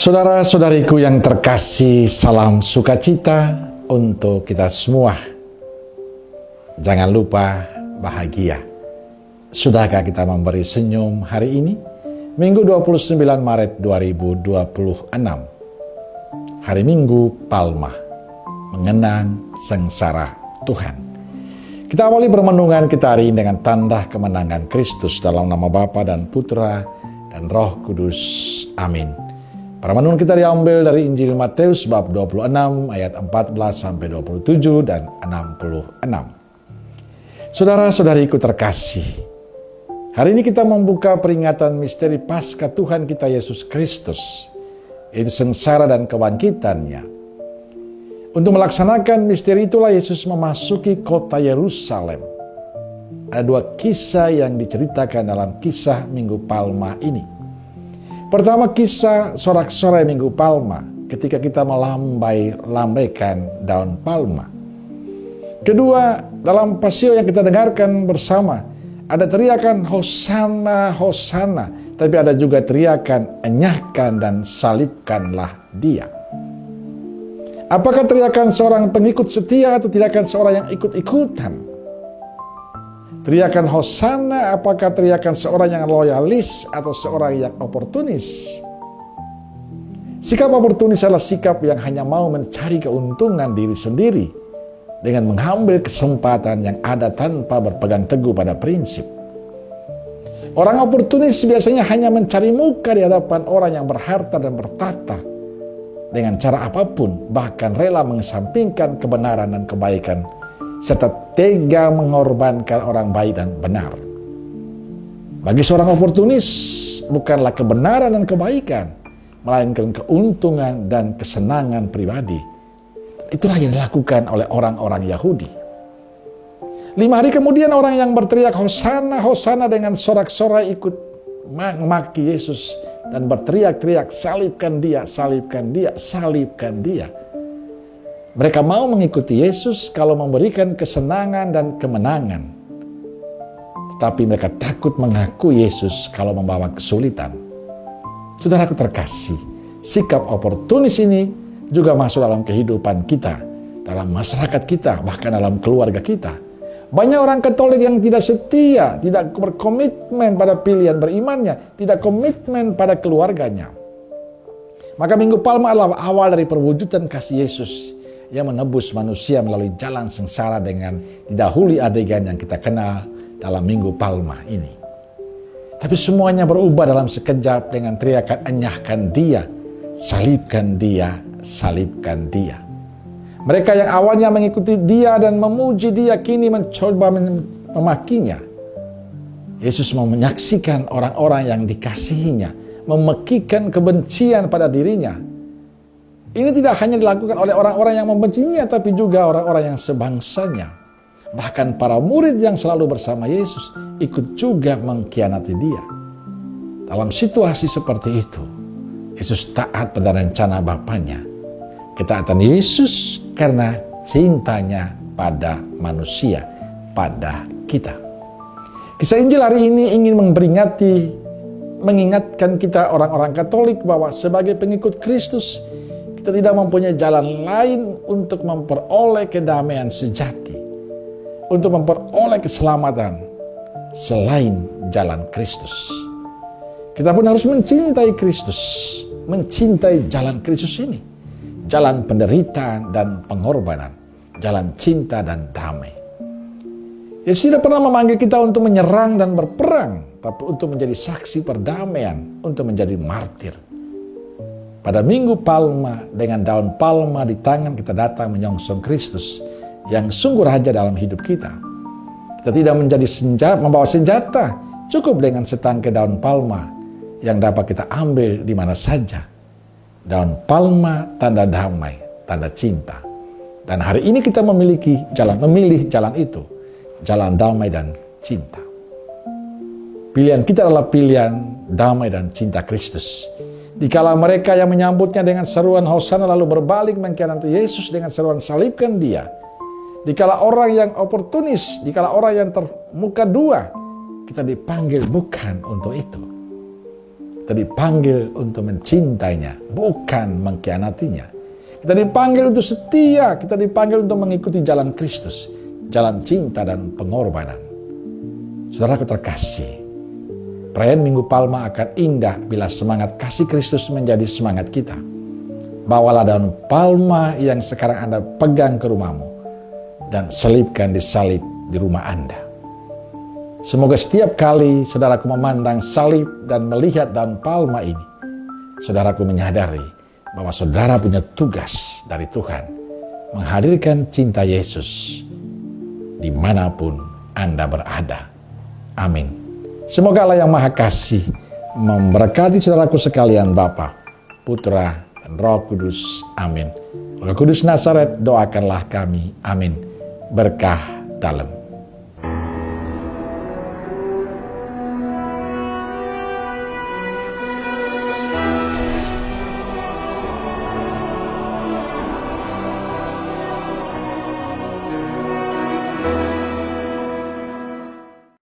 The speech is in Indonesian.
Saudara-saudariku yang terkasih, salam sukacita untuk kita semua. Jangan lupa bahagia. Sudahkah kita memberi senyum hari ini? Minggu 29 Maret 2026. Hari Minggu Palma, mengenang sengsara Tuhan. Kita awali permenungan kita hari ini dengan tanda kemenangan Kristus dalam nama Bapa dan Putra dan Roh Kudus. Amin. Permenungan kita diambil dari Injil Matius bab 26 ayat 14 sampai 27 dan 66. Saudara-saudariku terkasih, hari ini kita membuka peringatan misteri Paskah Tuhan kita Yesus Kristus, yaitu sengsara dan kebangkitannya. Untuk melaksanakan misteri itulah Yesus memasuki kota Yerusalem. Ada dua kisah yang diceritakan dalam kisah Minggu Palma ini. Pertama, kisah sorak-sorai Minggu Palma ketika kita melambaikan daun palma. Kedua, dalam pasio yang kita dengarkan bersama, ada teriakan Hosana, Hosana, tapi ada juga teriakan enyahkan dan salibkanlah dia. Apakah teriakan seorang pengikut setia atau teriakan seorang yang ikut-ikutan? Teriakan Hosana, apakah teriakan seorang yang loyalis atau seorang yang oportunis? Sikap oportunis adalah sikap yang hanya mau mencari keuntungan diri sendiri dengan mengambil kesempatan yang ada tanpa berpegang teguh pada prinsip. Orang oportunis biasanya hanya mencari muka di hadapan orang yang berharta dan bertata dengan cara apapun, bahkan rela mengesampingkan kebenaran dan kebaikan serta tega mengorbankan orang baik dan benar. Bagi seorang oportunis, bukanlah kebenaran dan kebaikan, melainkan keuntungan dan kesenangan pribadi. Itulah yang dilakukan oleh orang-orang Yahudi. 5 hari kemudian orang yang berteriak Hosana, Hosana dengan sorak-sorai ikut memaki Yesus dan berteriak-teriak, salibkan dia, salibkan dia, salibkan dia. Mereka mau mengikuti Yesus kalau memberikan kesenangan dan kemenangan. Tetapi mereka takut mengaku Yesus kalau membawa kesulitan. Saudaraku terkasih, sikap oportunis ini juga masuk dalam kehidupan kita, dalam masyarakat kita, bahkan dalam keluarga kita. Banyak orang Katolik yang tidak setia, tidak berkomitmen pada pilihan berimannya, tidak komitmen pada keluarganya. Maka Minggu Palma adalah awal dari perwujudan kasih Yesus yang menebus manusia melalui jalan sengsara dengan didahului adegan yang kita kenal dalam Minggu Palma ini. Tapi semuanya berubah dalam sekejap dengan teriakan enyahkan dia, salibkan dia, salibkan dia. Mereka yang awalnya mengikuti dia dan memuji dia kini mencoba memakinya. Yesus mau menyaksikan orang-orang yang dikasihinya memekikan kebencian pada dirinya. Ini tidak hanya dilakukan oleh orang-orang yang membencinya, tapi juga orang-orang yang sebangsanya. Bahkan para murid yang selalu bersama Yesus ikut juga mengkhianati dia. Dalam situasi seperti itu, Yesus taat pada rencana Bapanya. Ketaatan Yesus karena cintanya pada manusia, pada kita. Kisah Injil hari ini ingin mengingatkan kita orang-orang Katolik bahwa sebagai pengikut Kristus, kita tidak mempunyai jalan lain untuk memperoleh kedamaian sejati, untuk memperoleh keselamatan selain jalan Kristus. Kita pun harus mencintai Kristus, mencintai jalan Kristus ini, jalan penderitaan dan pengorbanan, jalan cinta dan damai. Yesus tidak pernah memanggil kita untuk menyerang dan berperang, tapi untuk menjadi saksi perdamaian, untuk menjadi martir. Pada Minggu Palma, dengan daun palma di tangan kita datang menyongsong Kristus yang sungguh raja dalam hidup kita. Kita tidak membawa senjata, cukup dengan setangkai daun palma yang dapat kita ambil di mana saja. Daun palma tanda damai, tanda cinta. Dan hari ini kita memilih jalan itu, jalan damai dan cinta. Pilihan kita adalah pilihan damai dan cinta Kristus. Dikala mereka yang menyambutnya dengan seruan Hosana lalu berbalik mengkhianati Yesus dengan seruan salibkan dia. Dikala orang yang oportunis, dikala orang yang termuka dua, kita dipanggil bukan untuk itu. Kita dipanggil untuk mencintainya, bukan mengkhianatinya. Kita dipanggil untuk setia, kita dipanggil untuk mengikuti jalan Kristus, jalan cinta dan pengorbanan. Saudaraku terkasih, perayaan Minggu Palma akan indah bila semangat kasih Kristus menjadi semangat kita. Bawalah daun palma yang sekarang Anda pegang ke rumahmu dan selipkan di salib di rumah Anda. Semoga setiap kali saudaraku memandang salib dan melihat daun palma ini, saudaraku menyadari bahwa saudara punya tugas dari Tuhan menghadirkan cinta Yesus dimanapun Anda berada. Amin. Semoga Allah yang Maha Kasih memberkati saudaraku sekalian, Bapa, Putra, dan Roh Kudus. Amin. Roh Kudus Nazaret, doakanlah kami. Amin. Berkah dalam.